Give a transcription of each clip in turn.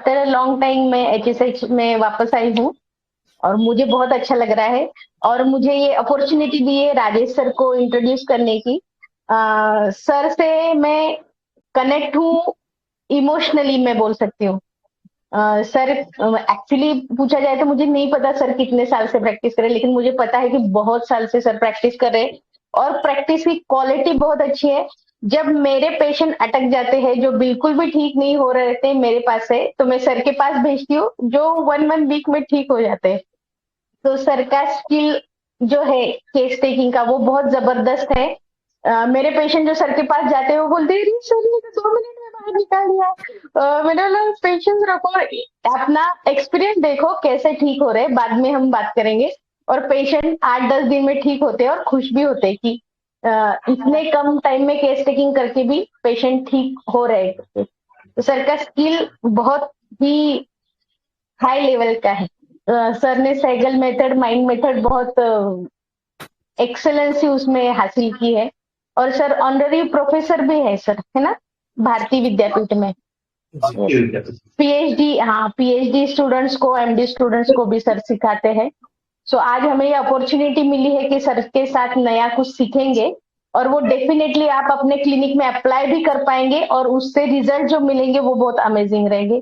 After a long time मैं एचएसएच में वापस आई हूँ और मुझे बहुत अच्छा लग रहा है और मुझे ये अपॉर्चुनिटी दी है राजेश सर को इंट्रोड्यूस करने की। सर से मैं कनेक्ट हूँ इमोशनली मैं बोल सकती हूँ। सर एक्चुअली पूछा जाए तो मुझे नहीं पता सर कितने साल से प्रैक्टिस कर रहे हैं, लेकिन मुझे पता है कि बहुत साल से सर प्रैक्टिस कर रहे हैं और प्रैक्टिस की क्वालिटी बहुत अच्छी है। जब मेरे पेशेंट अटक जाते हैं जो बिल्कुल भी ठीक नहीं हो रहे थे मेरे पास से, तो मैं सर के पास भेजती हूँ जो 1 वीक में ठीक हो जाते हैं। तो सर का स्किल जो है केस टेकिंग का वो बहुत जबरदस्त है। मेरे पेशेंट जो सर के पास जाते हैं वो बोलते हैं "अरे सर ने तो 2 मिनट में बाहर निकाल दिया"। मैंने बोला पेशेंस रखो, अपना एक्सपीरियंस देखो कैसे ठीक हो रहे हैं, बाद में हम बात करेंगे। और पेशेंट 8-10 दिन में ठीक होते हैं और खुश भी होते हैं कि इतने कम टाइम में केस टेकिंग करके भी पेशेंट ठीक हो रहे हैं। तो सर का स्किल बहुत ही हाई लेवल का है। सर ने सैगल मेथड, माइंड मेथड बहुत एक्सेलेंसी उसमें हासिल की है और सर ऑनररी प्रोफेसर भी है सर, है ना? भारतीय विद्यापीठ में। पीएचडी, हाँ, पीएचडी स्टूडेंट्स को, एमडी स्टूडेंट्स को भी सर सिखाते हैं। सो आज हमें ये अपॉर्चुनिटी मिली है कि सर के साथ नया कुछ सीखेंगे और वो डेफिनेटली आप अपने क्लिनिक में अप्लाई भी कर पाएंगे और उससे रिजल्ट जो मिलेंगे वो बहुत अमेजिंग रहेंगे।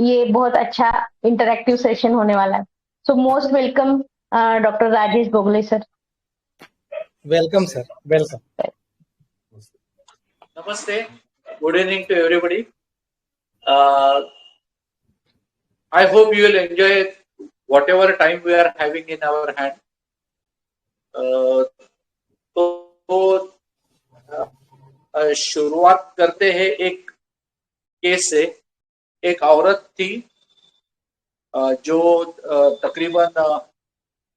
ये बहुत अच्छा इंटरैक्टिव सेशन होने वाला है। So most welcome doctor Rajesh Bogle sir. Welcome, sir. Welcome. Namaste. Good evening to everybody. Uh, I hope you will enjoy whatever time we are having in our hand. तो शुरुआत करते हैं एक केस से। एक औरत थी जो तकरीबन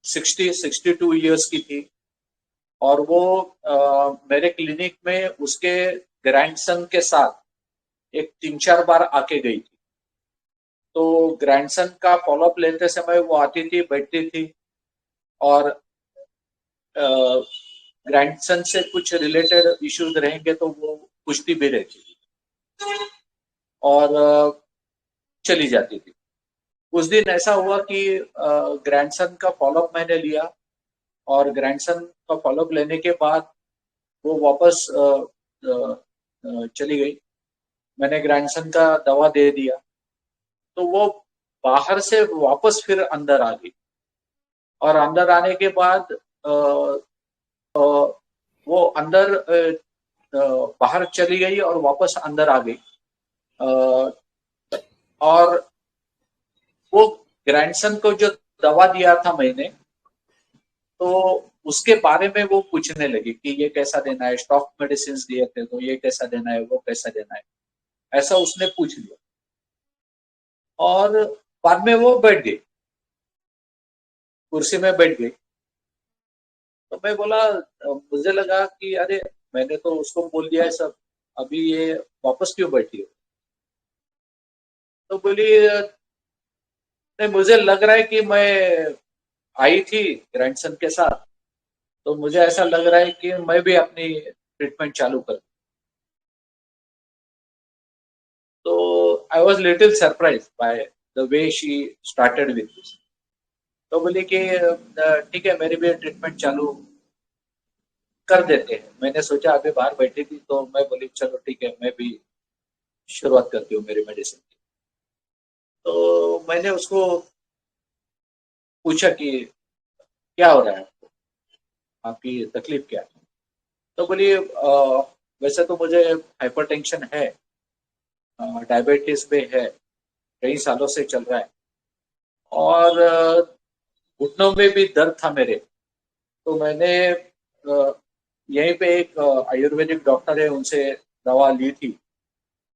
62 इयर्स की थी और वो मेरे क्लिनिक में उसके ग्रैंडसन के साथ एक 3-4 बार आके गई थी। तो ग्रैंडसन का फॉलोअप लेते समय वो आती थी, बैठती थी और ग्रैंडसन से कुछ रिलेटेड इश्यूज रहेंगे तो वो पूछती भी रहती थी और चली जाती थी। उस दिन ऐसा हुआ कि ग्रैंडसन का फॉलोअप मैंने लिया और ग्रैंडसन का फॉलोअप लेने के बाद वो वापस चली गई। मैंने ग्रैंडसन का दवा दे दिया तो वो बाहर से वापस फिर अंदर आ गई और अंदर आने के बाद वो अंदर बाहर चली गई और वापस अंदर आ गई और वो ग्रैंडसन को जो दवा दिया था मैंने, तो उसके बारे में वो पूछने लगी कि ये कैसा देना है, स्टॉक मेडिसिन दिए थे तो ये कैसा देना है, वो कैसा देना है, ऐसा उसने पूछ लिया और बाद में वो बैठ गई, कुर्सी में बैठ गई। तो मैं बोला, मुझे लगा कि अरे मैंने तो उसको बोल दिया है सब, अभी ये वापस क्यों बैठी हो? तो बोली नहीं, मुझे लग रहा है कि मैं आई थी ग्रैंडसन के साथ तो मुझे ऐसा लग रहा है कि मैं भी अपनी ट्रीटमेंट चालू कर। तो I was little surprise by the way she started with this. तो बोली कि ठीक है मेरी भी ट्रीटमेंट चालू कर देते हैं। मैंने सोचा अभी बाहर बैठी थी तो मैं बोली चलो ठीक है मैं भी शुरुआत करती हूँ मेरी मेडिसिन की। तो मैंने उसको पूछा कि क्या हो रहा है आपको, आपकी तकलीफ क्या है? तो बोली वैसे तो मुझे हाइपरटेंशन है, डायबिटीज भी है, कई सालों से चल रहा है और घुटनों में भी दर्द था मेरे। तो मैंने यहीं पे एक आयुर्वेदिक डॉक्टर है उनसे दवा ली थी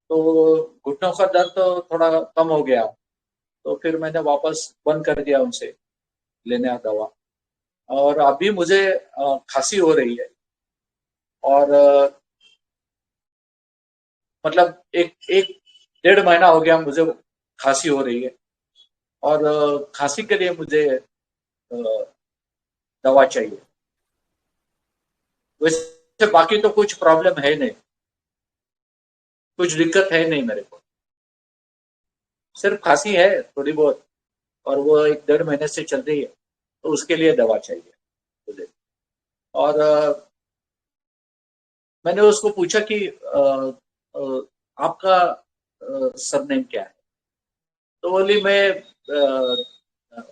तो घुटनों का दर्द तो थोड़ा कम हो गया। तो फिर मैंने वापस बंद कर दिया उनसे लेना दवा और अभी मुझे खांसी हो रही है और मतलब एक एक 1.5 महीना हो गया मुझे खांसी हो रही है और खांसी के लिए मुझे दवा चाहिए। वैसे बाकी तो कुछ प्रॉब्लम है नहीं, कुछ दिक्कत है नहीं मेरे को। सिर्फ खांसी है थोड़ी बहुत, और वो 1-1.5 महीने से चल रही है, तो उसके लिए दवा चाहिए मुझे। और मैंने उसको पूछा कि आपका सरनेम क्या है? तो बोली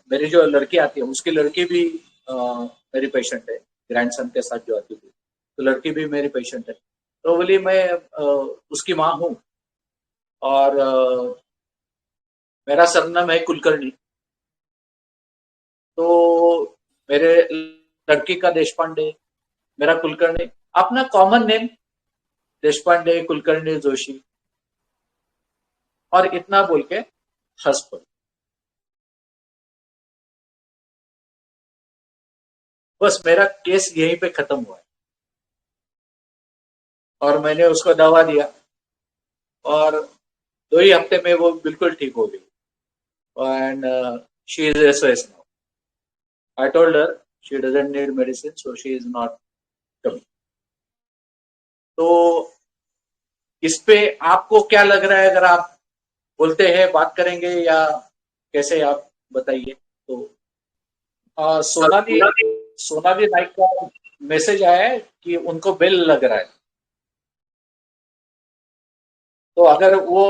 मेरी जो लड़की आती है उसकी लड़की भी मेरी पेशेंट है, ग्रैंडसन के साथ जो आती थी, तो लड़की भी मेरी पेशेंट है। तो बोली मैं उसकी माँ हूँ, और मेरा सरनाम है कुलकर्णी। तो मेरे लड़की का देशपांडे, मेरा कुलकर्णी, अपना कॉमन नेम देशपांडे, कुलकर्णी, जोशी, और इतना बोल के हंस पड़ी। बस मेरा केस यहीं पे खत्म हुआ है, और मैंने उसको दवा दिया, और 2 ही हफ्ते में वो बिल्कुल ठीक हो गई। And she is SOS now. I told her she doesn't need medicine, so she is not coming. तो इस पे आपको क्या लग रहा है? अगर आप बोलते हैं बात करेंगे, या कैसे, आप बताइए। तो सोनाली सोनाली नाइक का मैसेज आया है कि उनको बेल लग रहा है, तो अगर वो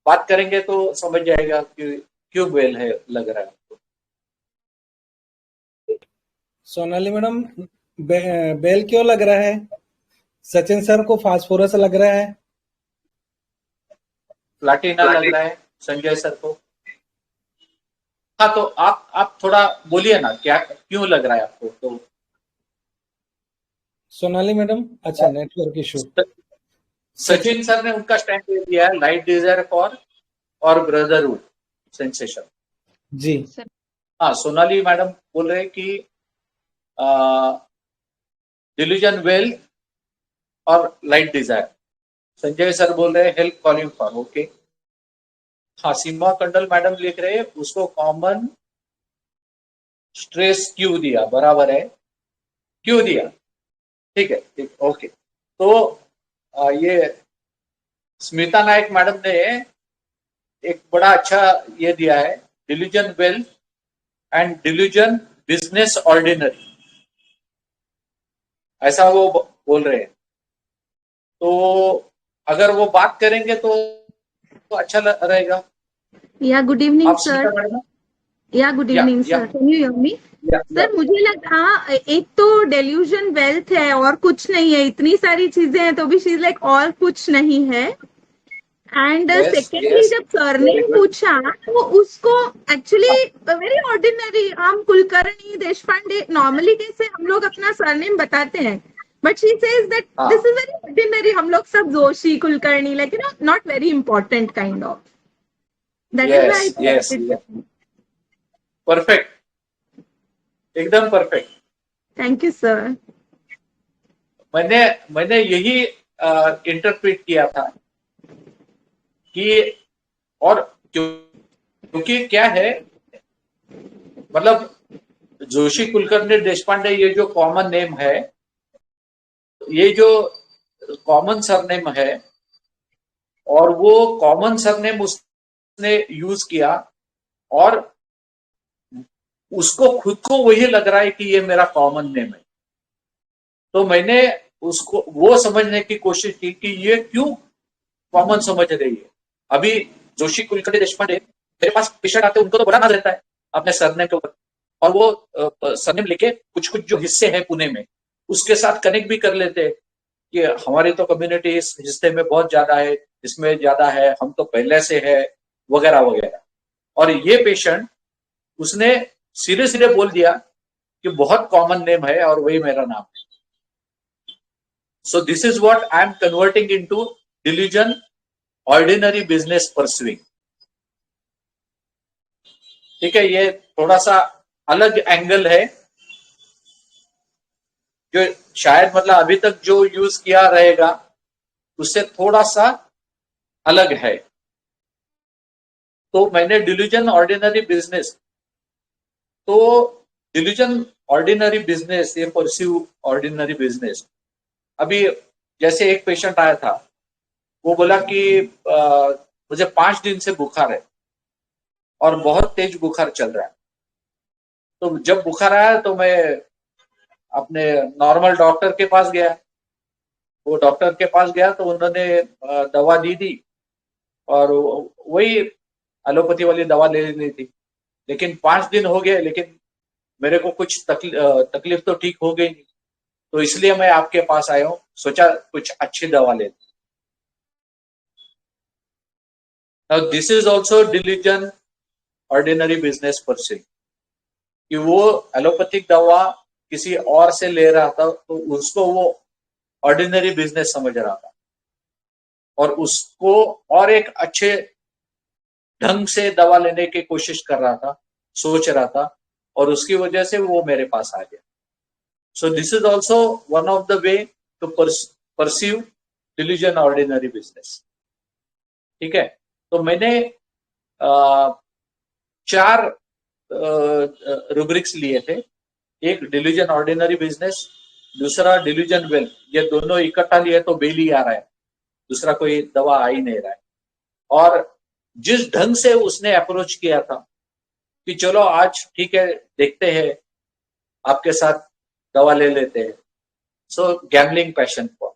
बात करेंगे तो समझ जाएगा कि क्यों बेल है लग रहा है आपको। सोनाली मैडम, बेल क्यों लग रहा है? सचिन सर को फास्फोरस लग रहा है, प्लाटिना लग रहा है संजय सर को। हाँ, तो आप थोड़ा बोलिए ना, क्या क्यों लग रहा है आपको? तो सोनाली मैडम, अच्छा नेटवर्क इशू। सचिन सर ने उनका स्टैंड ले दिया है, लाइट डिजायर फॉर और ब्रदरहुड सेंसेशन। जी हाँ, सोनाली मैडम बोल रहे हैं कि डिल्यूजन वेल और लाइट डिजायर। संजय सर बोल रहे हैं हेल्प कॉलिंग फॉर। ओके। हाँ, सीमा कंडल मैडम लिख रहे हैं उसको कॉमन स्ट्रेस क्यों दिया, बराबर है, क्यों दिया, ठीक है, ठीक, ओके। तो ये स्मिता नायक मैडम ने एक बड़ा अच्छा ये दिया है, delusion wealth and delusion business ordinary, ऐसा वो बोल रहे हैं। तो अगर वो बात करेंगे तो अच्छा रहेगा। Yeah, good evening, आप sir. Smita madam? Yeah, good evening, sir. Can you hear me? Sir मुझे लगा एक तो डेल्यूजन वेल्थ है और कुछ नहीं है, इतनी सारी चीजें हैं, तो भी शी इज लाइक और कुछ नहीं है। एंड सेकेंडली जब सर ने पूछा तो उसको एक्चुअली वेरी ऑर्डिनरी, हम कुलकर्णी देशपांडे नॉर्मली कैसे हम लोग अपना सरनेम बताते हैं, but she says that this is very ordinary, हम लोग सब Joshi Kulkarni, like you know, not very important kind of, that is why perfect, एकदम परफेक्ट। Thank you sir. मैंने यही इंटरप्रेट किया था कि, और क्योंकि क्या है, मतलब जोशी कुलकर्णी देशपांडे ये जो कॉमन नेम है, ये जो कॉमन सरनेम है, और वो कॉमन सरनेम उसने यूज किया, और उसको खुद को वही लग रहा है कि ये मेरा कॉमन नेम है। तो मैंने उसको वो समझने की कोशिश की कि ये क्यों कॉमन समझ रही है। अभी जोशी कुलकर्णी देशपांडे, मेरे पास पेशेंट आते हैं, उनको तो बड़ा नाज रहता है अपने सरनेम के ऊपर, और वो सरनेम लेके कुछ कुछ जो हिस्से हैं पुणे में, उसके साथ कनेक्ट भी कर लेते हैं कि हमारी तो कम्युनिटी इस हिस्से में बहुत ज्यादा है, इसमें ज्यादा है, हम तो पहले से है, वगैरह वगैरह। और ये पेशेंट, उसने सीधे सीधे बोल दिया कि बहुत कॉमन नेम है और वही मेरा नाम है। सो this is what I am converting into delusion ordinary business pursuing. ठीक है, ये थोड़ा सा अलग एंगल है, जो शायद मतलब अभी तक जो यूज किया रहेगा उससे थोड़ा सा अलग है। तो मैंने डिल्यूजन ऑर्डिनरी बिजनेस, तो डिल्यूजन ऑर्डिनरी बिजनेस, ये परस्यू ऑर्डिनरी बिजनेस। अभी जैसे एक पेशेंट आया था, वो बोला कि मुझे 5 दिन से बुखार है, और बहुत तेज बुखार चल रहा है। तो जब बुखार आया तो मैं अपने नॉर्मल डॉक्टर के पास गया। वो डॉक्टर के पास गया तो उन्होंने दवा दी और वही एलोपैथी वाली दवा ले ली थी। लेकिन 5 दिन हो गए, लेकिन मेरे को कुछ तकलीफ तो ठीक हो गई नहीं। तो इसलिए मैं आपके पास आया हूँ, सोचा कुछ अच्छी दवा ले। Now this is also diligent ordinary business person कि वो एलोपैथिक दवा किसी और से ले रहा था तो उसको वो ऑर्डिनरी बिजनेस समझ रहा था और उसको और एक अच्छे ढंग से दवा लेने की कोशिश कर रहा था, सोच रहा था, और उसकी वजह से वो मेरे पास आ गया। So this is also one of the way to pursue delusion ordinary business. ठीक है, तो मैंने 4 रूब्रिक्स लिए थे। एक डिलीजन ऑर्डिनरी बिजनेस, दूसरा डिलीजन वेल्थ। ये दोनों इकट्ठा लिए तो बेल ही आ रहा है, दूसरा कोई दवा आ ही नहीं रहा है। और जिस ढंग से उसने अप्रोच किया था कि चलो आज ठीक है, देखते हैं, आपके साथ दवा ले लेते हैं। सो गैम्बलिंग पैशन फॉर,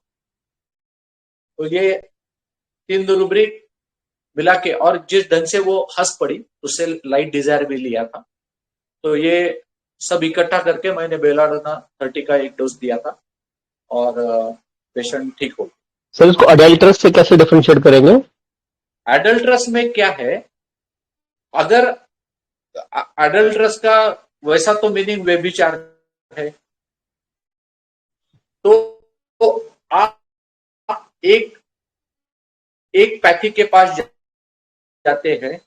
तो ये 3 रूब्रिक मिला के, और जिस ढंग से वो हंस पड़ी उससे लाइट डिजायर भी लिया था। तो ये सब इकट्ठा करके मैंने बेलाडोना 30 का एक डोज दिया था और पेशेंट ठीक हो गया। सर इसको अडल्ट्रस से कैसे डिफरेंशिएट करेंगे? एडल्ट्रस में क्या है, अगर एडल्ट्रस का वैसा तो मीनिंग व्यभिचार है, तो आप एक पैथी के पास जाते हैं,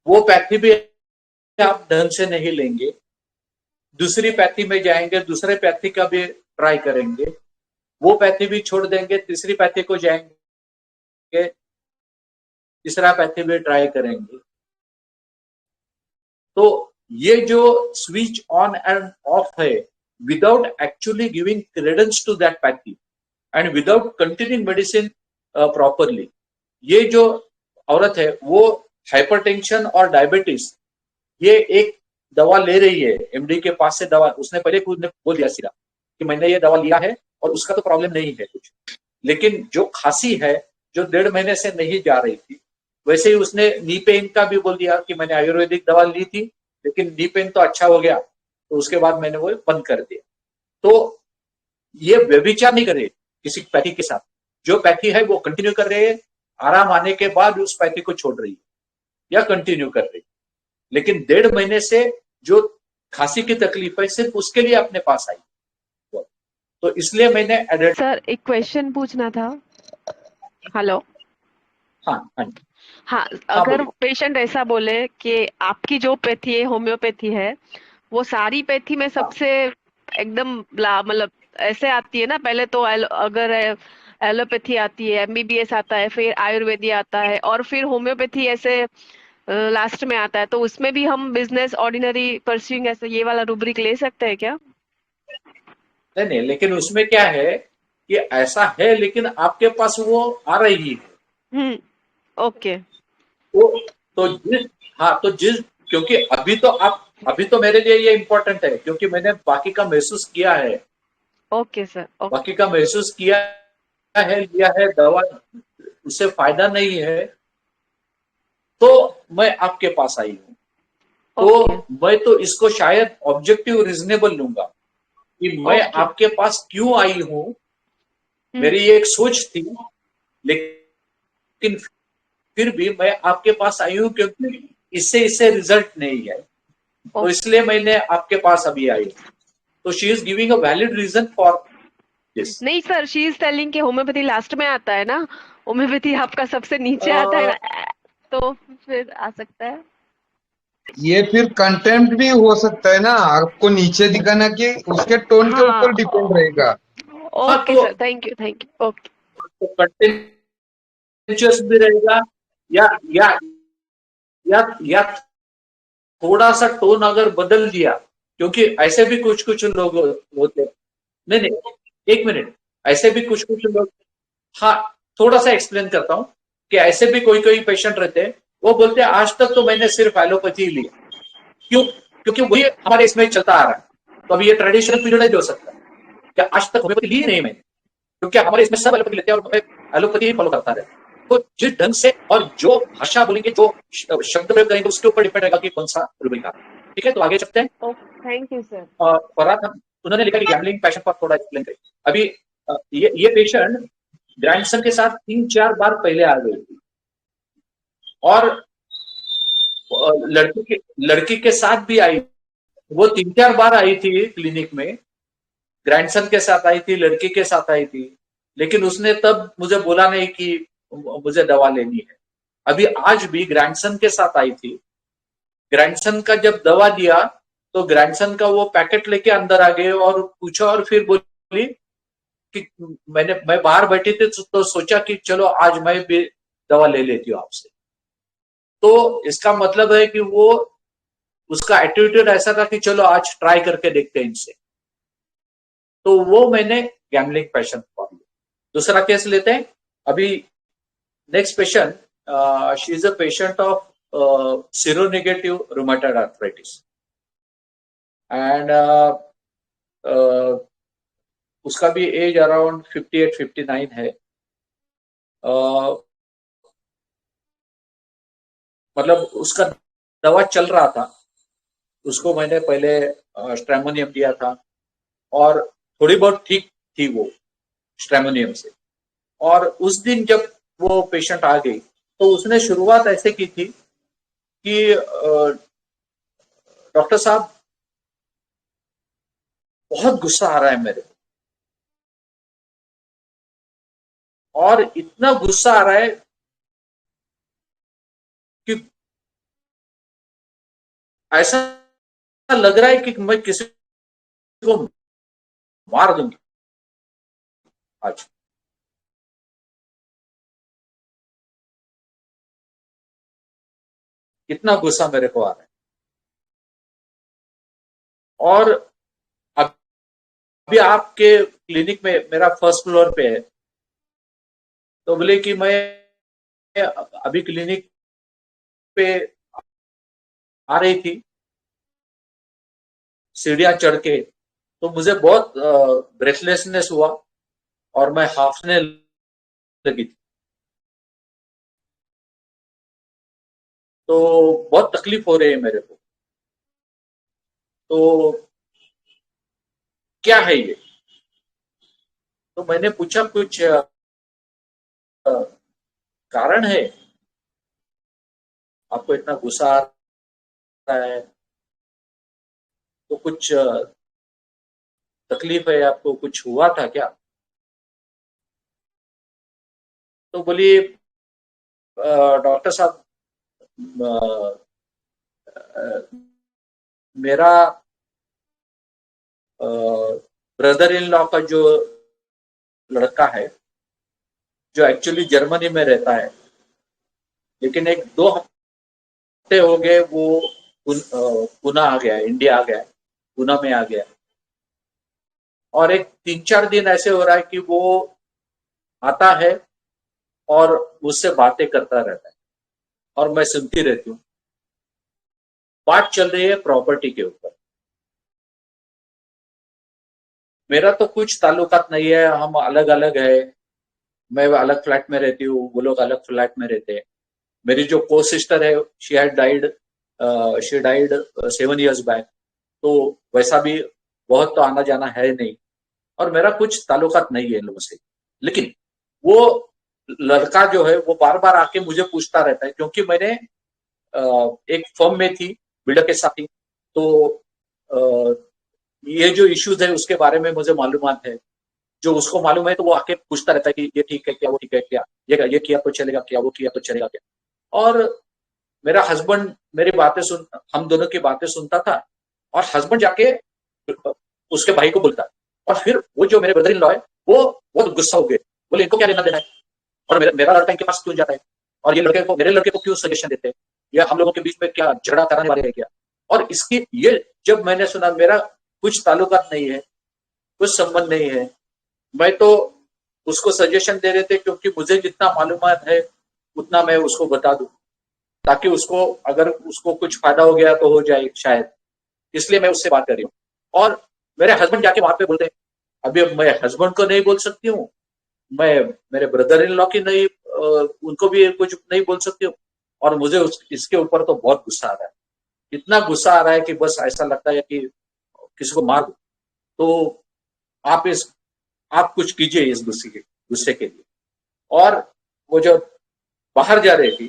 वो पैथी भी आप ढंग से नहीं लेंगे, दूसरी पैथी में जाएंगे, दूसरे पैथी का भी ट्राई करेंगे, वो पैथी भी छोड़ देंगे, तीसरी पैथी को जाएंगे, तीसरा पैथी भी ट्राई करेंगे। तो ये जो स्विच ऑन एंड ऑफ है, without actually giving credence to that pathy and without continuing medicine properly, ये जो औरत है वो हाइपरटेंशन और डायबिटीज, ये एक दवा ले रही है एमडी के पास से दवा, उसने पहले खुद ने बोल दिया सीधा कि मैंने ये दवा लिया है और उसका तो प्रॉब्लम नहीं है कुछ। लेकिन जो खांसी है जो 1.5 महीने से नहीं जा रही थी, वैसे ही उसने नी पेन का भी बोल दिया कि मैंने आयुर्वेदिक दवा ली थी लेकिन नी पेन तो अच्छा हो गया, तो उसके बाद मैंने वो बंद कर दिया। तो ये व्यभिचार नहीं करे किसी पैथी के साथ, जो पैथी है वो कंटिन्यू कर रहे हैं, आराम आने के बाद उस पैथी को छोड़ रही है या कंटिन्यू कर रही है। लेकिन 1.5 महीने से जो खांसी की तकलीफ है सिर्फ उसके लिए अपने पास आई, तो इसलिए मैंने एडेड। सर एक क्वेश्चन पूछना था। हेलो। हाँ हाँ हाँ, हाँ, अगर बोलिए। पेशेंट ऐसा बोले कि आपकी जो पैथी है होम्योपैथी है, वो सारी पैथी में सबसे एकदम मतलब ऐसे आती है ना, पहले तो अगर एलोपैथी आती है, एमबीबीएस आता है, फिर आयुर्वेदी आता है और फिर होम्योपैथी ऐसे लास्ट में आता है, तो उसमें भी हम बिजनेस ऑर्डिनरी परस्यूइंग ऐसे ये वाला रूब्रिक ले सकते हैं क्या? नहीं, लेकिन उसमें क्या है कि ऐसा है, लेकिन आपके पास वो आ रही है। ओके। तो जिस क्योंकि अभी तो मेरे लिए ये इम्पोर्टेंट है क्योंकि मैंने बाकी का महसूस किया है। Okay sir. बाकी का महसूस किया है, लिया है दवा, उससे फायदा नहीं है, तो मैं आपके पास आई हूँ। तो मैं तो इसको शायद ऑब्जेक्टिव रीजनेबल लूंगा कि मैं आपके पास क्यों आई हूँ। मेरी ये एक सोच थी, लेकिन फिर भी मैं आपके पास आई हूँ क्योंकि इससे रिजल्ट नहीं है, तो इसलिए मैंने आपके पास अभी आई। तो she is giving a valid reason for this. नहीं सर, शी इज टेलिंग कि होम्योपैथी लास्ट में आता है ना, होम्योपैथी आपका सबसे नीचे आता है ना, तो फिर आ सकता है। ये फिर कंटेंट भी हो सकता है ना, आपको नीचे दिखाना कि उसके टोन के ऊपर डिपेंड रहेगा। Okay sir, thank you. Okay, तो कंटेंचुअस भी रहेगा या थोड़ा सा टोन अगर बदल दिया, क्योंकि ऐसे भी कुछ लोग होते। नहीं, एक मिनट, ऐसे भी कुछ लोग, हाँ थोड़ा सा एक्सप्लेन करता हूँ कि ऐसे भी कोई पेशेंट रहते हैं, वो बोलते हैं आज तक तो मैंने सिर्फ एलोपैथी ही लिया। क्यों? क्योंकि वही हमारे इसमें चलता आ रहा है। तो अभी ये ट्रेडिशनल पीरियड है जो सकता है कि आज तक होम्योपैथी ली नहीं मैंने, क्योंकि हमारे इसमें सब एलोपैथी लेते हैं और मैं एलोपैथी ही फॉलो करता रहे। तो जिस ढंग से और जो भाषा बोलेंगे, जो शब्द प्रयोग करेंगे, उसके ऊपर डिपेंड रहेगा कि कौन सा रूबिन का। ठीक है, तो आगे चलते हैं। Thank you sir. फरहाद, उन्होंने लिखा कि गैम्बलिंग पैशन पर थोड़ा एक्सप्लेन करें। अभी ये पेशेंट ग्रैंडसन के साथ 3-4 बार पहले आ गई थी, और लड़की के साथ भी आई। वो 3-4 बार आई थी क्लिनिक में, ग्रैंडसन के साथ आई थी, लड़की के साथ आई थी, लेकिन उसने तब मुझे बोला नहीं कि मुझे दवा लेनी है। अभी आज भी ग्रैंडसन के साथ आई थी, ग्रैंडसन का जब दवा दिया तो ग्रैंडसन का वो पैकेट लेके अंदर आ गए और पूछा, और फिर बोली कि मैं बाहर बैठी थी तो सोचा कि चलो आज मैं भी दवा ले लेती हूँ आपसे। तो इसका मतलब है कि वो, उसका एटीट्यूड ऐसा था कि चलो आज ट्राई करके देखते हैं इनसे। तो वो मैंने गैम्बलिंग पैशन फॉर लिया। दूसरा केस लेते हैं। अभी next patient, she is a patient of seronegative rheumatoid arthritis, and उसका भी एज अराउंड 58-59 है। मतलब उसका दवा चल रहा था, उसको मैंने पहले स्ट्रेमोनियम दिया था और थोड़ी बहुत ठीक थी वो स्ट्रेमोनियम से। और उस दिन जब वो पेशेंट आ गई तो उसने शुरुआत ऐसे की थी कि डॉक्टर साहब बहुत गुस्सा आ रहा है मेरे, और इतना गुस्सा आ रहा है कि ऐसा लग रहा है कि मैं किसी को मार दूंगी आज। इतना गुस्सा मेरे को आ रहा है। और अभी आपके क्लिनिक में, मेरा फर्स्ट फ्लोर पे है, तो बोले कि मैं अभी क्लिनिक पे आ रही थी सीढ़ियां चढ़ के, तो मुझे बहुत ब्रेथलेसनेस हुआ और मैं हाफने लगी थी। तो बहुत तकलीफ हो रही है मेरे को। तो क्या है ये? तो मैंने पूछा कुछ कारण है, आपको इतना गुस्सा आ रहा है, तो कुछ तकलीफ है आपको, कुछ हुआ था क्या? तो बोली डॉक्टर साहब, मेरा ब्रदर इन लॉ का जो लड़का है, जो एक्चुअली जर्मनी में रहता है, लेकिन 1-2 हफ्ते हो गए वो पुणे आ गया, इंडिया आ गया, पुणे में आ गया। और 3-4 दिन ऐसे हो रहा है कि वो आता है और मुझसे बातें करता रहता है और मैं सुनती रहती हूँ। बात चल रही है प्रॉपर्टी के ऊपर। मेरा तो कुछ ताल्लुकात नहीं है, हम अलग अलग है। मैं अलग फ्लैट में रहती हूँ, वो लोग अलग फ्लैट में रहते हैं। मेरी जो को सिस्टर है, शी डाइड 7 years बैक। तो वैसा भी बहुत तो आना जाना है नहीं, और मेरा कुछ ताल्लुकात नहीं है इन लोगों से। लेकिन वो लड़का जो है वो बार बार आके मुझे पूछता रहता है, क्योंकि मैंने एक फर्म में थी बिल्डर के साथ ही, तो ये जो इश्यूज है उसके बारे में मुझे मालूमात है। जो उसको मालूम है तो वो आके पूछता रहता है कि ये ठीक है क्या, वो ठीक है क्या, ये किया तो चलेगा क्या, वो किया तो चलेगा क्या। और मेरा हस्बैंड मेरी बातें सुन, हम दोनों की बातें सुनता था, और हस्बैंड जाके उसके भाई को बोलता, और फिर वो जो मेरे ब्रदर इन लॉ है वो बहुत गुस्सा हो गए, बोले इनको क्या लेना देना है, और मेरा लड़का इनके पास क्यों जाता है, और ये मेरे लड़के को क्यों सजेशन देते हैं, या हम लोगों के बीच में क्या झगड़ा कराने वाले हैं क्या। और इसकी ये जब मैंने सुना, मेरा कुछ ताल्लुकात नहीं है, कुछ संबंध नहीं है, मैं तो उसको सजेशन दे रहे थे क्योंकि मुझे जितना मालूमात है उतना मैं उसको बता दूं। ताकि उसको अगर उसको कुछ फायदा हो गया तो हो जाए शायद, इसलिए मैं उससे बात कर रही हूँ। और मेरे हस्बैंड जाके वहां पे बोलते हैं, अभी मैं हस्बैंड को नहीं बोल सकती हूँ, मैं मेरे ब्रदर इन लॉ की नहीं उनको भी कुछ नहीं बोल सकती हूँ, और मुझे इसके ऊपर तो बहुत गुस्सा आ रहा है, इतना गुस्सा आ रहा है कि बस ऐसा लगता है कि किसी को मार दो। तो आप कुछ कीजिए इस गुस्से के लिए। और वो जो बाहर जा रही थी,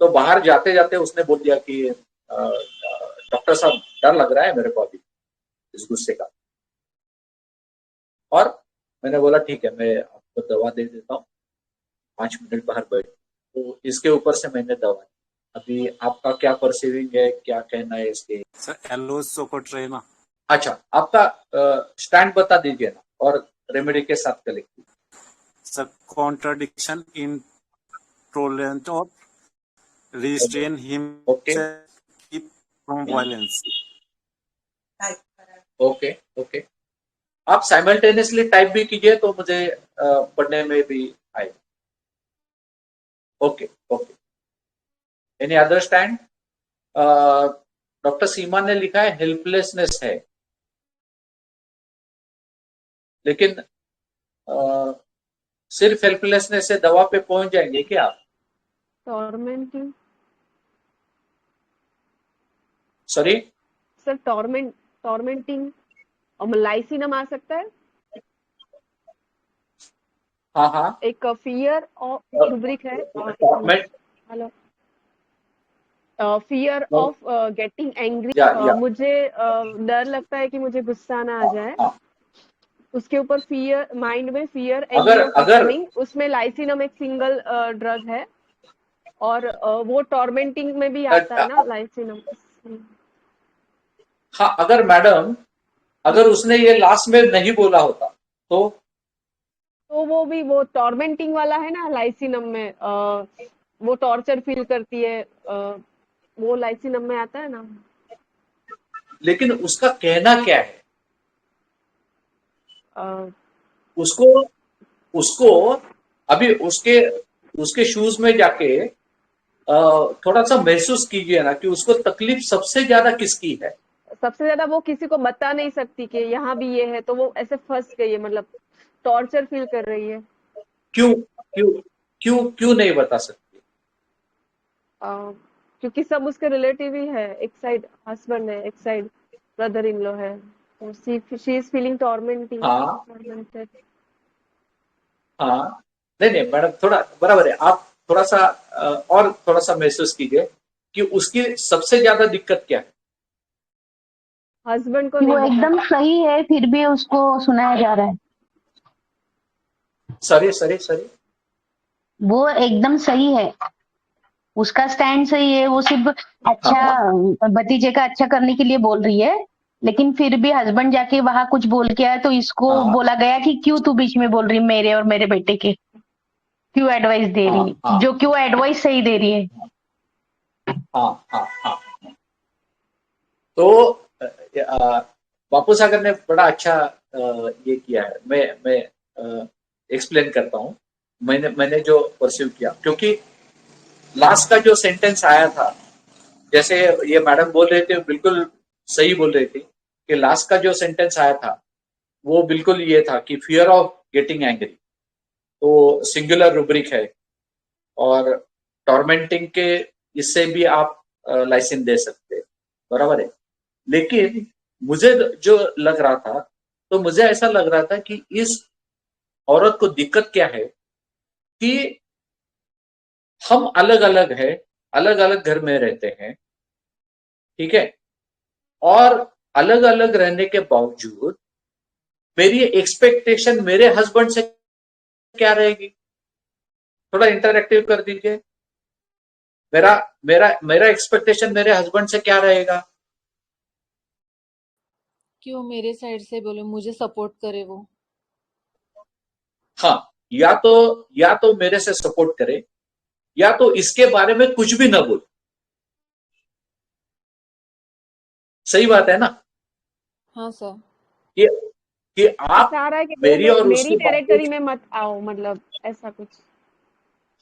तो बाहर जाते जाते उसने बोल दिया कि डॉक्टर साहब डर लग रहा है मेरे को अभी इस गुस्से का। और मैंने बोला ठीक है, मैं आपको दवा दे देता हूँ, 5 मिनट बाहर बैठ। तो इसके ऊपर से मैंने दवा दी। अभी आपका क्या परसीविंग है, क्या कहना है इसके? सर एलोसोकोट्रेमा। अच्छा, आपका स्टैंड बता दीजिए ना, और रेमेडी के साथ कलेक्ट कीजिए। Sir contradiction in tolerant of restrain okay himself from violence. Okay okay, आप साइमल्टेनियसली टाइप भी कीजिए तो मुझे पढ़ने में भी आए। Okay okay, any other stand? Doctor Seema ने लिखा है हेल्पलेसनेस है, लेकिन सिर्फ हेल्पलेसनेस से दवा पे पहुंच जाएंगे क्या आप? टॉर्मेंटिंग सॉरी सर, टॉर्मेंटिंग और लाइसिनम आ सकता है। हाँ हाँ, एक फियर ऑफ रुब्रिक है। Hello, fear of getting angry. मुझे डर लगता है कि मुझे गुस्सा ना आ जाए, उसके ऊपर फियर, माइंड में फियर कमिंग, उसमें लाइसिनम एक सिंगल ड्रग है, और वो टॉर्मेंटिंग में भी आता है ना लाइसिनम। हाँ, अगर मैडम अगर उसने ये लास्ट में नहीं बोला होता तो वो टॉर्मेंटिंग वाला है ना लाइसिनम में, वो टॉर्चर फील करती है, वो लाइसिनम में आता है ना। लेकिन उसका कहना क्या है? उसको उसको अभी उसके शूज में जाके थोड़ा सा महसूस कीजिए ना कि उसको तकलीफ सबसे ज्यादा किसकी है। सबसे ज्यादा वो किसी को बता नहीं सकती कि यहाँ भी ये है, तो वो ऐसे फंस गई है, मतलब टॉर्चर फील कर रही है। क्यों क्यों क्यों क्यों नहीं बता सकती? क्योंकि सब उसके रिलेटिव ही है, एक साइड हस्बैंड है, एक साइड ब्रदर इन लॉ है, तो शी इज फीलिंग टॉर्मेंटेड। हाँ, नहीं मैडम, थोड़ा बराबर है, आप थोड़ा सा और थोड़ा सा महसूस कीजिए कि उसकी सबसे ज्यादा दिक्कत क्या है। हस्बैंड को वो नहीं एकदम सही है, फिर भी उसको सुनाया जा रहा है। सॉरी वो एकदम सही है, उसका स्टैंड सही है, वो सिर्फ अच्छा भतीजे का अच्छा करने के लिए बोल रही है, लेकिन फिर भी हस्बैंड जाके वहां कुछ बोल के आया, तो इसको बोला गया कि क्यों तू बीच में बोल रही मेरे और मेरे बेटे के, क्यों एडवाइस दे रही है, जो क्यों एडवाइस सही दे रही है। हाँ। तो बापू सागर ने बड़ा अच्छा ये किया है। मैं एक्सप्लेन करता हूँ मैंने जो परसीव किया, क्योंकि लास्ट का जो सेंटेंस आया था, जैसे ये मैडम बोल रहे थे, बिल्कुल सही बोल रही थी कि लास्ट का जो सेंटेंस आया था वो बिल्कुल ये था कि फियर ऑफ गेटिंग एंग्री, तो सिंगुलर रुब्रिक है, और टॉर्मेंटिंग के इससे भी आप लाइसेंस दे सकते हैं, बराबर है। लेकिन मुझे जो लग रहा था, तो मुझे ऐसा लग रहा था कि इस औरत को दिक्कत क्या है कि हम अलग अलग है, अलग अलग घर में रहते हैं, ठीक है, और अलग अलग रहने के बावजूद मेरी एक्सपेक्टेशन मेरे हस्बैंड से क्या रहेगी? थोड़ा इंटरैक्टिव कर दीजिए। मेरा मेरा मेरा एक्सपेक्टेशन मेरे हस्बैंड से क्या रहेगा? क्यों मेरे साइड से बोले, मुझे सपोर्ट करे वो। हाँ, या तो मेरे से सपोर्ट करे, या तो इसके बारे में कुछ भी ना बोले। सही बात है ना? हाँ सर। कि आप चाह रहा है कि मेरी और मेरी उसकी टेरिटरी में मत आओ, मतलब ऐसा कुछ।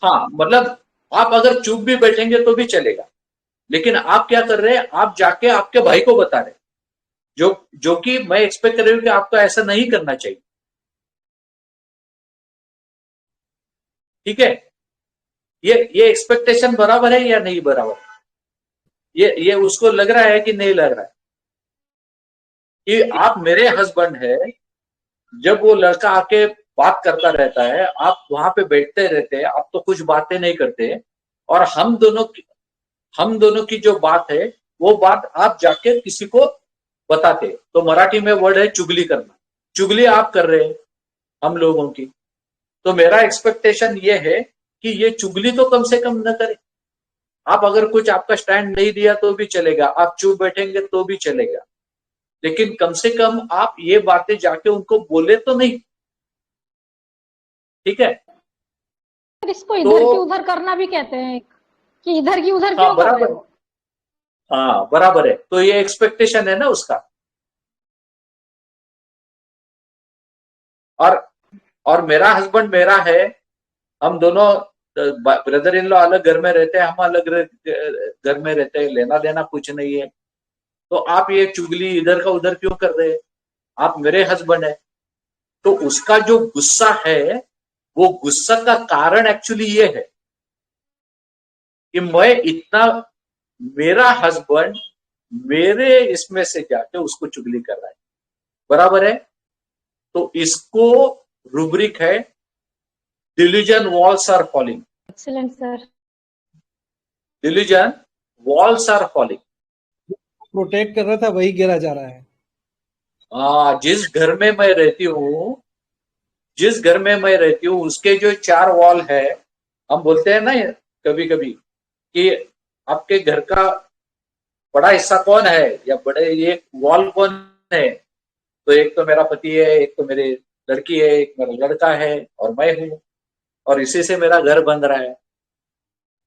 हाँ, मतलब आप अगर चुप भी बैठेंगे तो भी चलेगा, लेकिन आप क्या कर रहे हैं, आप जाके आपके भाई को बता रहे, जो कि मैं एक्सपेक्ट कर रही हूं कि आपको ऐसा नहीं करना चाहिए। ठीक है, ये एक्सपेक्टेशन बराबर है या नहीं बराबर? ये उसको लग रहा है कि नहीं लग रहा है कि आप मेरे हस्बैंड है, जब वो लड़का आके बात करता रहता है, आप वहां पे बैठते रहते हैं, आप तो कुछ बातें नहीं करते, और हम दोनों की जो बात है वो बात आप जाके किसी को बताते। तो मराठी में वर्ड है चुगली करना, चुगली आप कर रहे हैं हम लोगों की। तो मेरा एक्सपेक्टेशन ये है कि ये चुगली तो कम से कम न करे। आप अगर कुछ आपका स्टैंड नहीं दिया तो भी चलेगा, आप चुप बैठेंगे तो भी चलेगा, लेकिन कम से कम आप ये बातें जाके उनको बोले तो नहीं। ठीक है, इसको तो इधर की उधर करना भी कहते हैं कि इधर की उधर हाँ क्यों कर रहे बराबर, हो। हाँ बराबर है, तो ये एक्सपेक्टेशन है ना उसका। और मेरा हस्बैंड मेरा है, हम दोनों ब्रदर इन लॉ अलग घर में रहते हैं, हम अलग घर में रहते हैं, लेना देना कुछ नहीं है। तो आप ये चुगली इधर का उधर क्यों कर रहे हैं? आप मेरे हस्बैंड है। तो उसका जो गुस्सा है, वो गुस्सा का कारण एक्चुअली ये है कि मैं इतना, मेरा हस्बैंड मेरे इसमें से जाके उसको चुगली कर रहा है, बराबर है। तो इसको रूब्रिक है delusion walls are falling. Excellent sir. Delusion walls are falling. Protect कर रहा था वही गिरा जा रहा है। जिस घर में मैं रहती हूँ, जिस घर में मैं रहती हूँ उसके जो 4 वॉल है, हम बोलते हैं ना कभी कभी कि आपके घर का बड़ा हिस्सा कौन है, या बड़े ये वॉल कौन है, तो एक तो मेरा पति है, एक तो मेरी लड़की है, एक मेरा लड़का है, और मैं हूँ, और इसी से मेरा घर बन रहा है,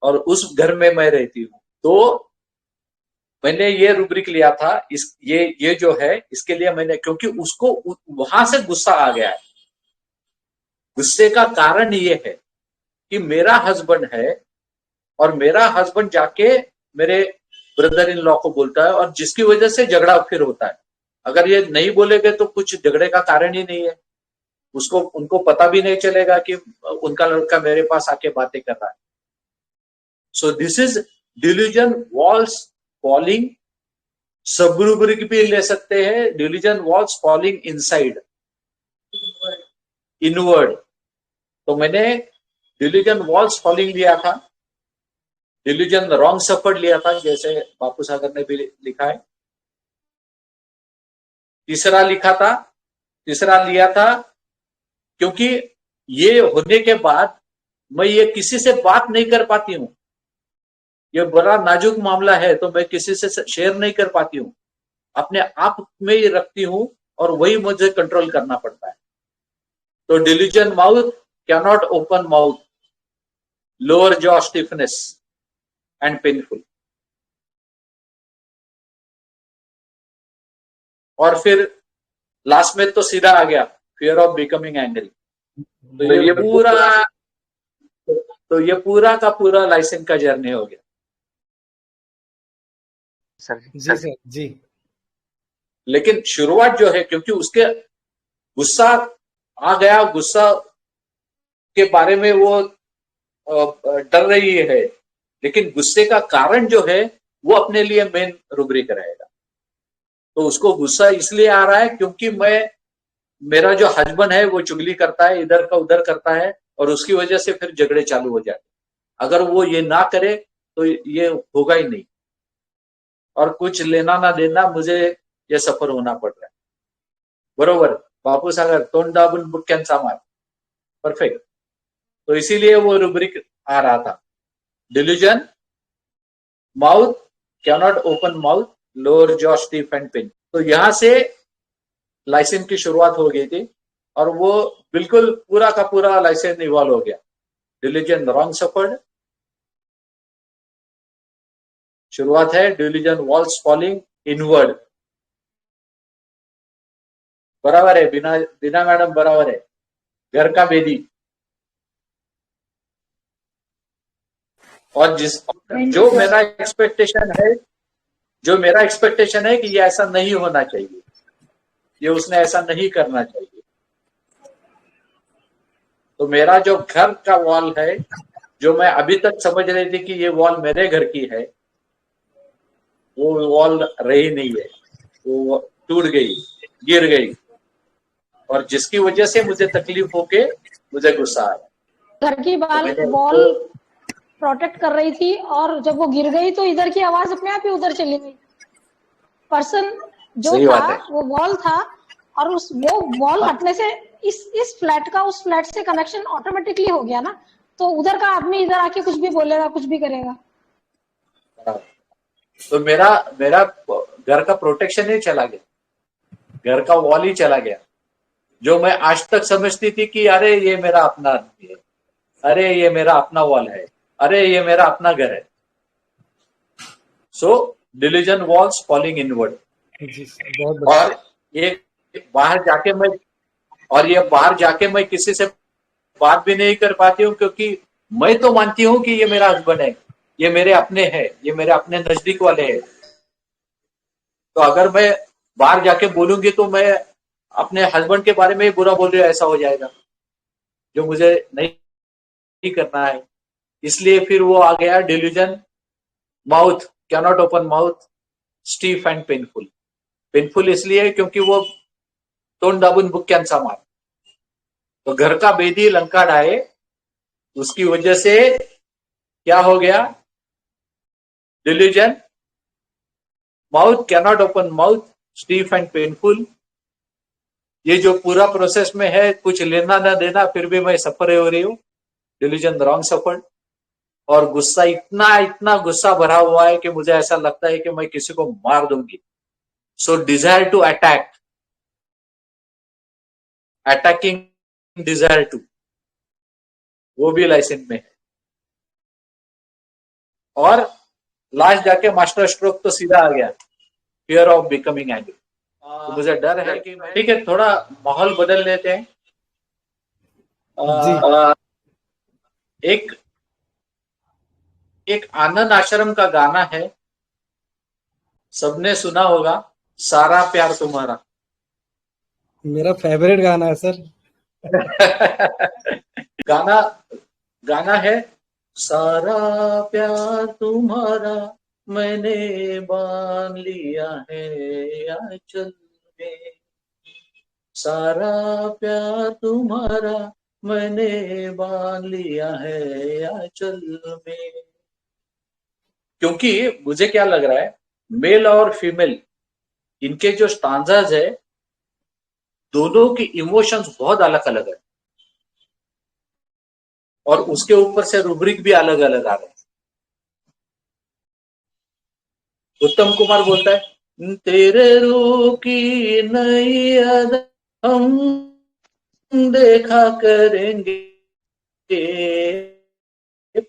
और उस घर में मैं रहती हूँ। तो मैंने ये रूब्रिक लिया था, ये जो है इसके लिए मैंने, क्योंकि उसको वहां से गुस्सा आ गया है। गुस्से का कारण ये है कि मेरा हस्बैंड है, और मेरा हस्बैंड जाके मेरे ब्रदर इन लॉ को बोलता है, और जिसकी वजह से झगड़ा फिर होता है। अगर ये नहीं बोलेगे तो कुछ झगड़े का कारण ही नहीं है, उनको पता भी नहीं चलेगा कि उनका लड़का मेरे पास आके बातें कर रहा है। सो this is delusion walls falling. Sub rubric भी ले सकते हैं, delusion walls falling inside, inward. तो मैंने डिल्यूजन वॉल्स फॉलिंग लिया था, डिल्यूजन रॉन्ग सफर्ड लिया था, जैसे बापू सागर ने भी लिखा है। तीसरा लिया था क्योंकि ये होने के बाद मैं ये किसी से बात नहीं कर पाती हूँ, ये बड़ा नाजुक मामला है, तो मैं किसी से शेयर नहीं कर पाती हूँ, अपने आप में ही रखती हूँ, और वही मुझे कंट्रोल करना पड़ता है। तो delusion mouth, cannot open mouth, lower jaw stiffness and painful. और फिर लास्ट में तो सीधा आ गया फियर ऑफ बिकमिंग एंग्री। तो ये पूरा का पूरा लाइसेंस का जर्नी हो गया। जी सर जी। लेकिन शुरुआत जो है, क्योंकि उसके गुस्सा आ गया, गुस्सा के बारे में वो डर रही है, लेकिन गुस्से का कारण जो है वो अपने लिए मेन रूब्रिक रहेगा। तो उसको गुस्सा इसलिए आ रहा है क्योंकि मेरा जो हस्बैंड है वो चुगली करता है, इधर का उधर करता है, और उसकी वजह से फिर झगड़े चालू हो जाते। अगर वो ये ना करे तो ये होगा ही नहीं, और कुछ लेना ना देना मुझे ये सफर होना पड़ रहा है। बरोबर बापू सागर, तोंड दाबून बुक्क्यांचा मार, परफेक्ट। तो इसीलिए वो रूब्रिक आ रहा था, delusion mouth, cannot open mouth, lower jaw stiff and pin. तो यहां से लाइसेंस की शुरुआत हो गई थी, और वो बिल्कुल पूरा का पूरा लाइसेंस इवॉल्व हो गया। डिल्यूजन रॉन्ग सफर्ड, शुरुआत है डिल्यूजन वॉल्स फॉलिंग इनवर्ड। बराबर है बिना मैडम, बराबर है, घर का बेदी। और जो मेरा एक्सपेक्टेशन है कि ये ऐसा नहीं होना चाहिए, ये उसने ऐसा नहीं करना चाहिए। तो मेरा जो घर का वॉल है, जो मैं अभी तक समझ रही थी कि ये वॉल मेरे घर की है, वो वॉल रही नहीं है, वो टूट गई, गिर गई, और जिसकी वजह से मुझे तकलीफ होके मुझे गुस्सा आया। घर की वॉल प्रोटेक्ट कर रही थी और जब वो गिर गई तो इधर की आवाज अपने आप ही उधर चली गई। पर्सन जो था वो वॉल था और वो वॉल हटने से इस फ्लैट का उस फ्लैट से कनेक्शन ऑटोमेटिकली हो गया ना, तो उधर का आदमी इधर आके कुछ भी बोलेगा, कुछ भी करेगा। तो मेरा घर का प्रोटेक्शन ही चला गया, घर का वॉल ही चला गया, जो मैं आज तक समझती थी कि अरे ये मेरा अपना आदमी है, अरे ये मेरा अपना वॉल है, अरे ये मेरा अपना घर है। सो डिलीजन वॉल्स फॉलिंग इनवर्ड। और ये बाहर जाके मैं किसी से बात भी नहीं कर पाती हूँ, क्योंकि मैं तो मानती हूँ कि ये मेरा हस्बैंड है, ये मेरे अपने हैं, ये मेरे अपने नजदीक वाले हैं। तो अगर मैं बाहर जाके बोलूंगी तो मैं अपने हस्बैंड के बारे में ही बुरा बोल रही हूँ, ऐसा हो जाएगा, जो मुझे नहीं करना है। इसलिए फिर वो आ गया delusion, mouth cannot open mouth, stiff and painful. Painful इसलिए क्योंकि वो तोंड दाबून बुक्क्यांचा मार। तो घर का बेदी लंका डाए, उसकी वजह से क्या हो गया, delusion, mouth cannot open mouth, stiff and painful. ये जो पूरा प्रोसेस में है, कुछ लेना ना देना, फिर भी मैं सफर हो रही हूँ, डिल्यूजन रॉन्ग सफर। और गुस्सा इतना गुस्सा भरा हुआ है कि मुझे ऐसा लगता है कि मैं किसी को मार दूंगी। So desire to attacking desire to, वो भी लाइसेंस में है। और लास्ट जाके मास्टर स्ट्रोक तो सीधा आ गया, फियर ऑफ बिकमिंग एंग्री। तो मुझे डर है कि ठीक है, थोड़ा माहौल बदल लेते हैं। एक आनंद आश्रम का गाना है, सबने सुना होगा, सारा प्यार तुम्हारा। मेरा फेवरेट गाना है सर। गाना है, सारा प्यार तुम्हारा मैंने बांध लिया है आंचल में, सारा प्यार तुम्हारा मैंने बांध लिया है आंचल में। क्योंकि मुझे क्या लग रहा है, मेल और फीमेल, इनके जो स्टांजाज है, दोनों की इमोशंस बहुत अलग अलग है, और उसके ऊपर से रूब्रिक भी अलग अलग आ रहे हैं। उत्तम कुमार बोलता है, तेरे रूप की नई अदा हम देखा करेंगे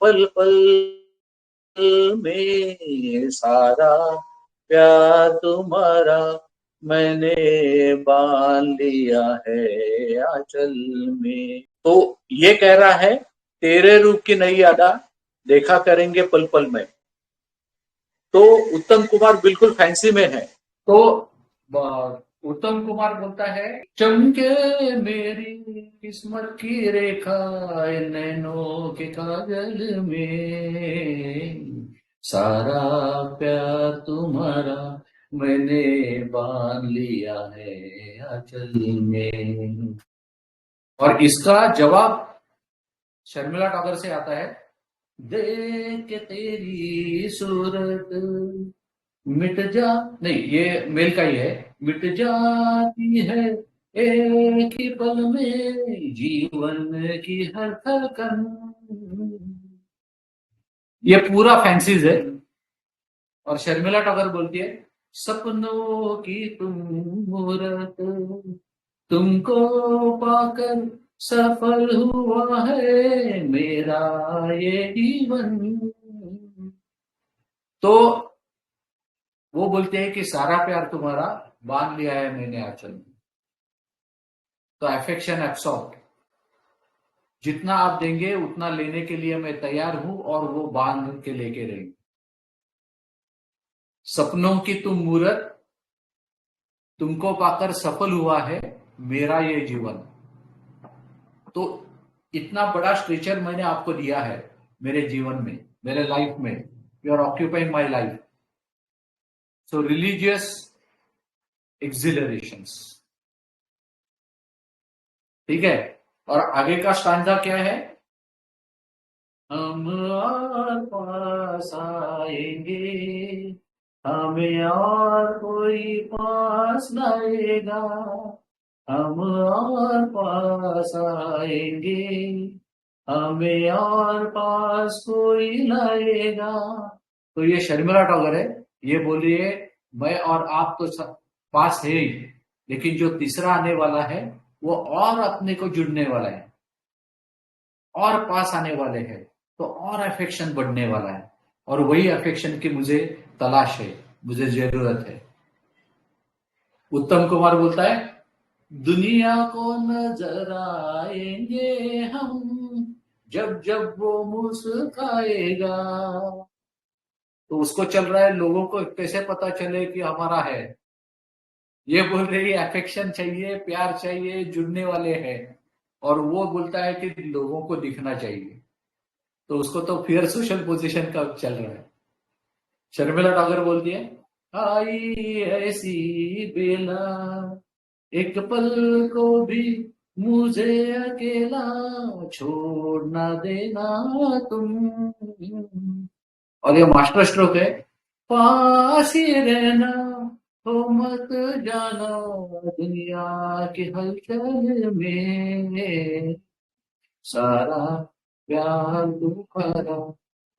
पल पल में, सारा प्यार तुम्हारा मैंने बांध लिया है आंचल में। तो ये कह रहा है, तेरे रूप की नई अदा देखा करेंगे पल पल में। तो उत्तम कुमार बिल्कुल फैंसी में है। तो उत्तम कुमार बोलता है, चमके मेरी किस्मत की रेखा नैनों के काजल में, सारा प्यार तुम्हारा मैंने बांध लिया है आंचल में। और इसका जवाब शर्मिला टैगोर से आता है, देख के तेरी सूरत मिट जा, नहीं ये मेल का ही है, मिट जाती है एक ही पल में जीवन की हर धड़कन। ये पूरा फैंसीज है। और शर्मिला टैगोर बोलती है, सपनों की तुम मूरत तुमको पाकर सफल हुआ है मेरा ये जीवन। तो वो बोलते हैं कि सारा प्यार तुम्हारा बांध लिया है मैंने आंचल में। तो अफेक्शन एब्सॉर्ब, जितना आप देंगे उतना लेने के लिए मैं तैयार हूं और वो बांध के लेके रहेंगे। सपनों की तुम मूरत, तुमको पाकर सफल हुआ है मेरा ये जीवन। तो इतना बड़ा स्ट्रेचर मैंने आपको दिया है मेरे जीवन में, मेरे लाइफ में। You are occupying my life. So religious accelerations, ठीक है। और आगे का स्टांजा क्या है? हम और पास आएंगे, हमें और कोई पास लाएगा। हम और पास आएंगे, हमें और पास कोई लाएगा। तो ये शर्मिला टैगोर है, ये बोल रही है मैं और आप तो पास है ही, लेकिन जो तीसरा आने वाला है वो और अपने को जुड़ने वाला है और पास आने वाले हैं, तो और अफेक्शन बढ़ने वाला है। और वही अफेक्शन की मुझे तलाश है, मुझे जरूरत है। उत्तम कुमार बोलता है दुनिया को नजर आएंगे हम जब जब वो मुस्काएगा। तो उसको चल रहा है लोगों को कैसे पता चले कि हमारा है। ये बोल रही है अफेक्शन चाहिए, प्यार चाहिए, जुड़ने वाले हैं। और वो बोलता है कि लोगों को दिखना चाहिए। तो उसको तो फियर सोशल पोजीशन का चल रहा है। शर्मिला टैगोर बोलती है आई ऐसी बेला, एक पल को भी मुझे अकेला छोड़ ना देना तुम। और ये मास्टर स्ट्रोक है पास ही रहना, हो मत जाना दुनिया की हलचल में, सारा प्यार तुम्हारा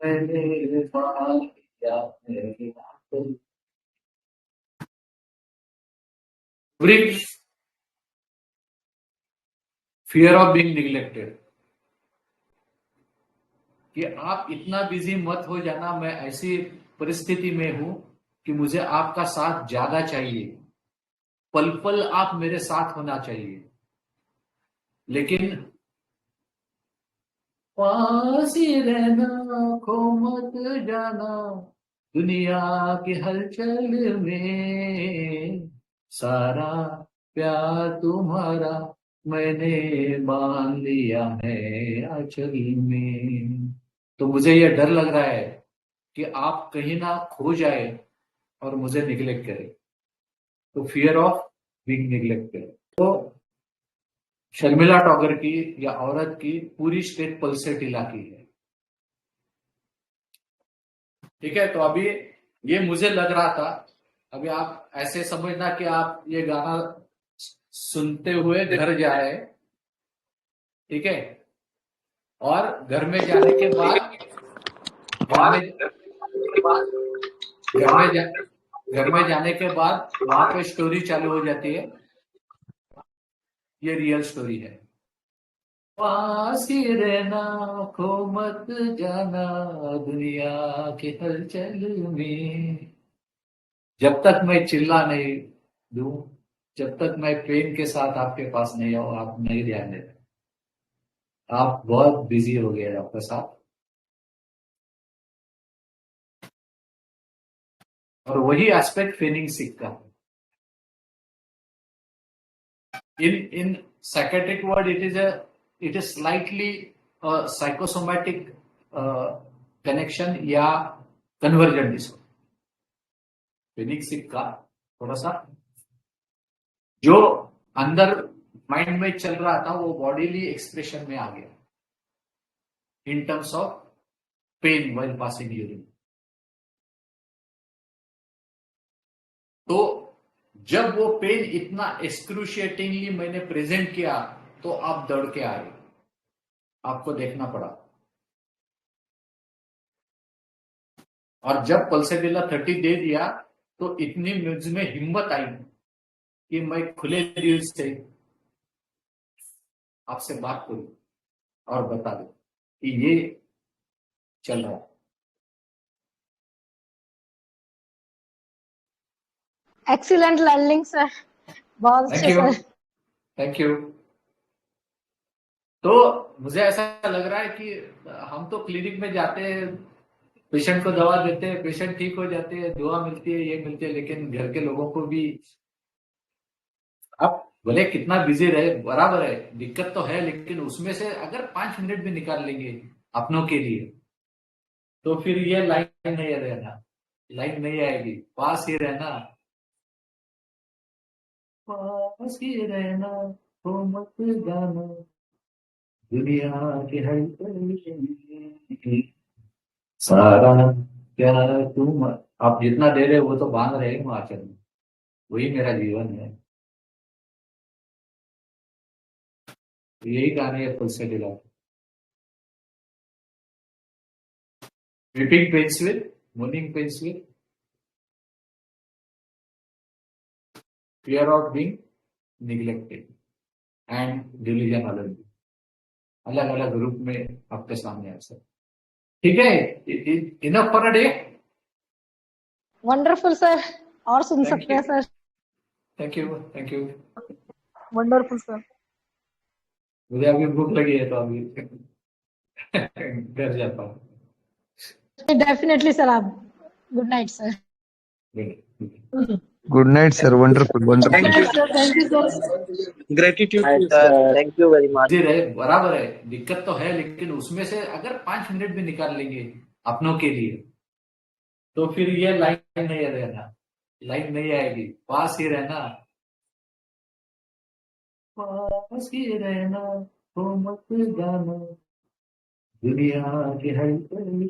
मैंने पा लिया है। फियर ऑफ बीइंग निग्लेक्टेड, कि आप इतना बिजी मत हो जाना। मैं ऐसी परिस्थिति में हूं कि मुझे आपका साथ ज्यादा चाहिए, पल पल आप मेरे साथ होना चाहिए, लेकिन पास ही रहना, खो मत जाना दुनिया की हलचल में, सारा प्यार तुम्हारा मैंने बांध लिया है आंचल में। तो मुझे यह डर लग रहा है कि आप कहीं ना खो जाए और मुझे निग्लेक्ट करे। तो फियर ऑफ बीइंग निग्लेक्टेड। तो शर्मिला टैगोर की या औरत की पूरी स्टेट पल्सेटिला की है, ठीक है। तो अभी ये मुझे लग रहा था, अभी आप ऐसे समझना कि आप ये गाना सुनते हुए घर जाए, ठीक है। और घर में जाने के बाद घर में जाने के बाद वहां पे स्टोरी चालू हो जाती है। ये रियल स्टोरी है। पास ही रहना, खो मत जाना दुनिया के हलचल में। जब तक मैं चिल्ला नहीं दूं, जब तक मैं प्रेम के साथ आपके पास नहीं आऊं, आप नहीं ध्यान देते। आप बहुत बिजी हो गए आपके साथ। और वही एस्पेक्ट फेनिंग सिक का in psychiatric word it is slightly psychosomatic connection या कन्वर्जन डिसऑर्डर। फेनिक सिक का थोड़ा सा जो अंदर माइंड में चल रहा था वो बॉडीली एक्सप्रेशन में आ गया in terms of pain while passing urine. तो जब वो पेन इतना एक्सक्रूशिएटिंगली मैंने प्रेजेंट किया तो आप दौड़ के आए, आपको देखना पड़ा। और जब पल्सेटिला 30 दे दिया तो इतनी मुझ में हिम्मत आई कि मैं खुले दिल से आपसे बात करूं और बता दूं कि ये चल रहा है। एक्सीलेंट लर्निंग सर, बहुत अच्छे सर। Thank you. तो मुझे ऐसा लग रहा है कि हम तो क्लिनिक में जाते हैं, पेशेंट को दवा देते हैं, पेशेंट ठीक हो जाते हैं, दुआ मिलती है, ये मिलती है, लेकिन घर के लोगों को भी आप भले कितना बिजी रहे, बराबर है, दिक्कत तो है, लेकिन उसमें से अगर 5 मिनट भी निकाल लेंगे अपनों के लिए, तो फिर ये लाइन नहीं रहना, लाइन नहीं आएगी, पास ही रहना, पास ही रहना, तो मत जाना दुनिया के हर कोने, सारा क्या तुम आप जितना दे रहे हो वो तो बांध रहे हो आंचल में, वही मेरा जीवन है। यही कहानी है फुल से डिला। Weeping pains with, mourning pains with, fear of being neglected and delusion अलग अलग रूप में आपके सामने आ सकते। ठीक है, enough for a day. Wonderful sir, और सुन सकते हैं sir. Thank you, thank you. Wonderful sir. मुझे अभी भूख लगी है तो अभी घर जाता हूँ। डेफिनेटली सर, आप good night sir. Good night sir, wonderful wonderful. Thank you thank you sir. Gratitude thank you very much. रहे बराबर है, दिक्कत तो है, लेकिन उसमें से अगर 5 मिनट भी निकाल लेंगे अपनों के लिए, तो फिर ये लाइन नहीं रहना, लाइन नहीं आएगी, पास ही रहना, पास ही रहना, तो मत जाना दुनिया के हर कोने।